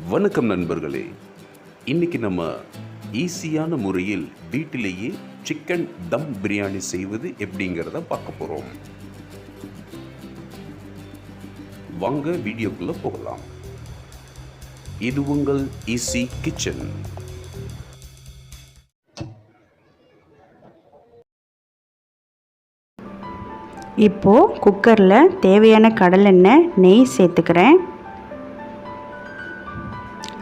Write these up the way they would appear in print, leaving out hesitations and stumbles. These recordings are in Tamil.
வணக்கம் நண்பர்களே. இன்னைக்கு நம்ம ஈஸியான முறையில் வீட்டிலேயே சிக்கன் தம் பிரியாணி செய்வது எப்படிங்கிறத பார்க்க போகிறோம். வாங்க வீடியோக்குள்ள போகலாம். இது உங்கள் ஈஸி கிச்சன். இப்போது குக்கரில் தேவையான கடலெண்ணெய், நெய் சேர்த்துக்கிறேன்.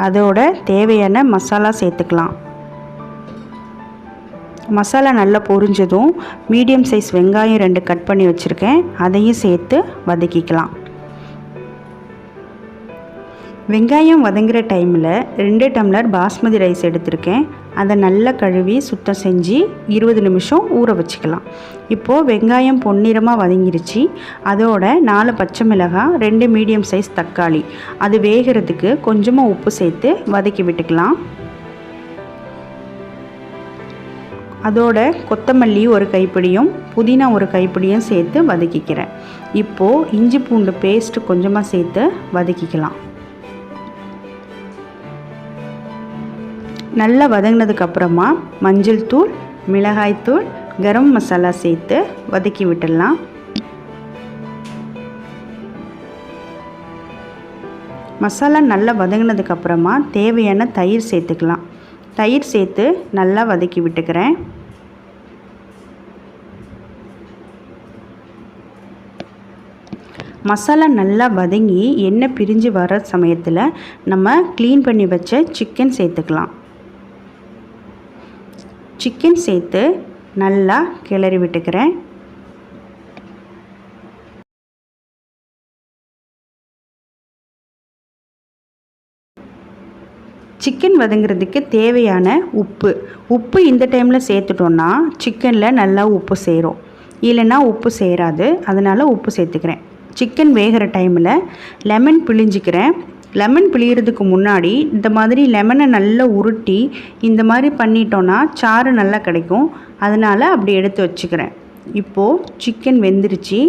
அதோட தேவையான மசாலா சேர்த்துக்கலாம். மசாலா நல்லா பொரிஞ்சதும் மீடியம் சைஸ் வெங்காயம் 2 கட் பண்ணி வச்சுருக்கேன், அதையும் சேர்த்து வதக்கிக்கலாம். வெங்காயம் வதங்குற டைமில் 2 டம்ளர் பாஸ்மதி ரைஸ் எடுத்திருக்கேன். அதை நல்லா கழுவி சுத்தம் செஞ்சு 20 நிமிஷம் ஊற வச்சுக்கலாம். இப்போது வெங்காயம் பொன்னிறமாக வதங்கிருச்சு. அதோட 4 பச்சை மிளகாய், 2 மீடியம் சைஸ் தக்காளி, அது வேகிறதுக்கு கொஞ்சமாக உப்பு சேர்த்து வதக்கி விட்டுக்கலாம். அதோட கொத்தமல்லி 1 கைப்பிடியும் புதினா 1 கைப்பிடியும் சேர்த்து வதக்கிக்கிறேன். இப்போது இஞ்சி பூண்டு பேஸ்ட்டு கொஞ்சமாக சேர்த்து வதக்கிக்கலாம். நல்லா வதங்கினதுக்கப்புறமா மஞ்சள் தூள், மிளகாய்த்தூள், கரம் மசாலா சேர்த்து வதக்கி விட்டுடலாம். மசாலா நல்லா வதங்கினதுக்கப்புறமா தேவையான தயிர் சேர்த்துக்கலாம். தயிர் சேர்த்து நல்லா வதக்கி விட்டுக்கிறேன். மசாலா நல்லா வதங்கி எண்ணெய் பிரிஞ்சு வர சமயத்தில் நம்ம க்ளீன் பண்ணி வச்ச சிக்கன் சேர்த்துக்கலாம். சிக்கன் சேர்த்து நல்லா கிளறி விட்டுக்கிறேன். சிக்கன் வதங்கிறதுக்கு தேவையான உப்பு இந்த டைமில் சேர்த்துட்டோன்னா சிக்கனில் நல்லா உப்பு சேரும், இல்லைன்னா உப்பு சேராது. அதனால் உப்பு சேர்த்துக்கிறேன். சிக்கன் வேகிற டைமில் லெமன் பிழிஞ்சிக்கிறேன். லெமன் பிழியறதுக்கு முன்னாடி இந்த மாதிரி லெமனை நல்லா உருட்டி இந்த மாதிரி பண்ணிட்டோன்னா சாறு நல்லா கிடைக்கும். அதனால் அப்படி எடுத்து வச்சுக்கிறேன். இப்போது சிக்கன் வெந்துருச்சு.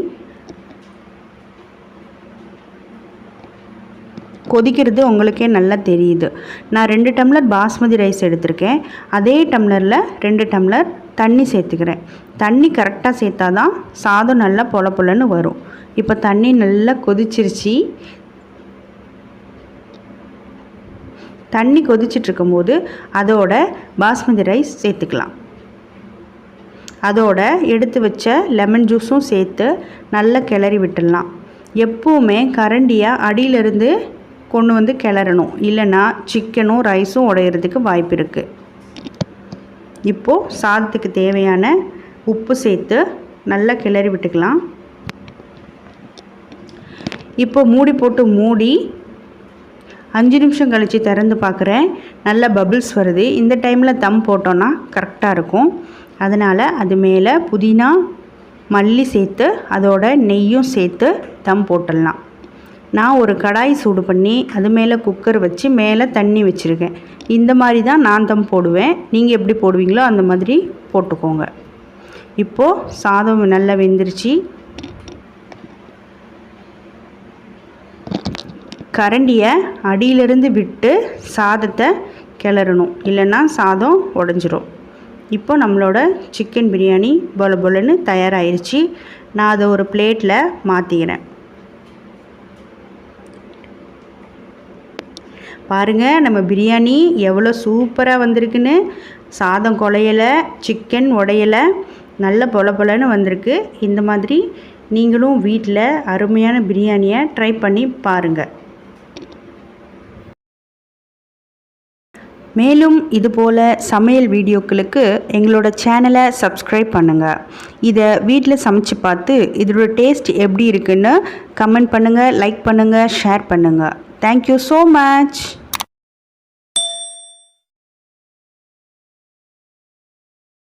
கொதிக்கிறது உங்களுக்கே நல்லா தெரியுது. நான் 2 டம்ளர் பாஸ்மதி ரைஸ் எடுத்திருக்கேன். அதே டம்ளரில் 2 டம்ளர் தண்ணி சேர்த்துக்கிறேன். தண்ணி கரெக்டாக சேர்த்தா தான் சாதம் நல்லா பொல பொலன்னு வரும். இப்போ தண்ணி நல்லா கொதிச்சிருச்சு. தண்ணி கொதிச்சிட்ருக்கும்போது அதோட பாஸ்மதி ரைஸ் சேர்த்துக்கலாம். அதோட எடுத்து வச்ச லெமன் ஜூஸும் சேர்த்து நல்லா கிளறி விட்டுடலாம். எப்போவுமே கரண்டியாக அடியிலிருந்து கொண்டு வந்து கிளறணும், இல்லைன்னா சிக்கனும் ரைஸும் உடையிறதுக்கு வாய்ப்பு இருக்குது. இப்போது சாதத்துக்கு தேவையான உப்பு சேர்த்து நல்லா கிளறி விட்டுக்கலாம். இப்போ மூடி போட்டு மூடி 5 நிமிஷம் கழித்து திறந்து பார்க்குறேன். நல்லா பபிள்ஸ் வருது. இந்த டைமில் தம் போட்டோன்னா கரெக்டாக இருக்கும். அதனால் அது மேலே புதினா, மல்லி சேர்த்து அதோட நெய்யும் சேர்த்து தம் போட்டுடலாம். நான் ஒரு கடாய் சூடு பண்ணி அது மேலே குக்கர் வச்சு மேலே தண்ணி வச்சுருக்கேன். இந்த மாதிரி தான் நான் தம் போடுவேன். நீங்கள் எப்படி போடுவீங்களோ அந்த மாதிரி போட்டுக்கோங்க. இப்போது சாதம் நல்லா வெந்துருச்சு. கரண்டியை அடியிலிருந்து விட்டு சாதத்தை கிளறணும், இல்லைன்னா சாதம் உடஞ்சிரும். இப்போ நம்மளோட சிக்கன் பிரியாணி பொல பொலன்னு தயாராகிருச்சு. நான் அதை ஒரு பிளேட்டில் மாற்றிக்கிறேன். பாருங்கள், நம்ம பிரியாணி எவ்வளோ சூப்பராக வந்திருக்குன்னு. சாதம் குலையலை, சிக்கன் உடையலை, நல்ல பொல பொலன்னு வந்திருக்கு. இந்த மாதிரி நீங்களும் வீட்டில் அருமையான பிரியாணியை ட்ரை பண்ணி பாருங்கள். மேலும் இதுபோல் சமையல் வீடியோக்களுக்கு எங்களோட சேனலை சப்ஸ்கிரைப் பண்ணுங்கள். இதை வீட்டில் சமைச்சு பார்த்து இதோட டேஸ்ட் எப்படி இருக்குன்னு கமெண்ட் பண்ணுங்கள், லைக் பண்ணுங்கள், ஷேர் பண்ணுங்கள். Thank you so much.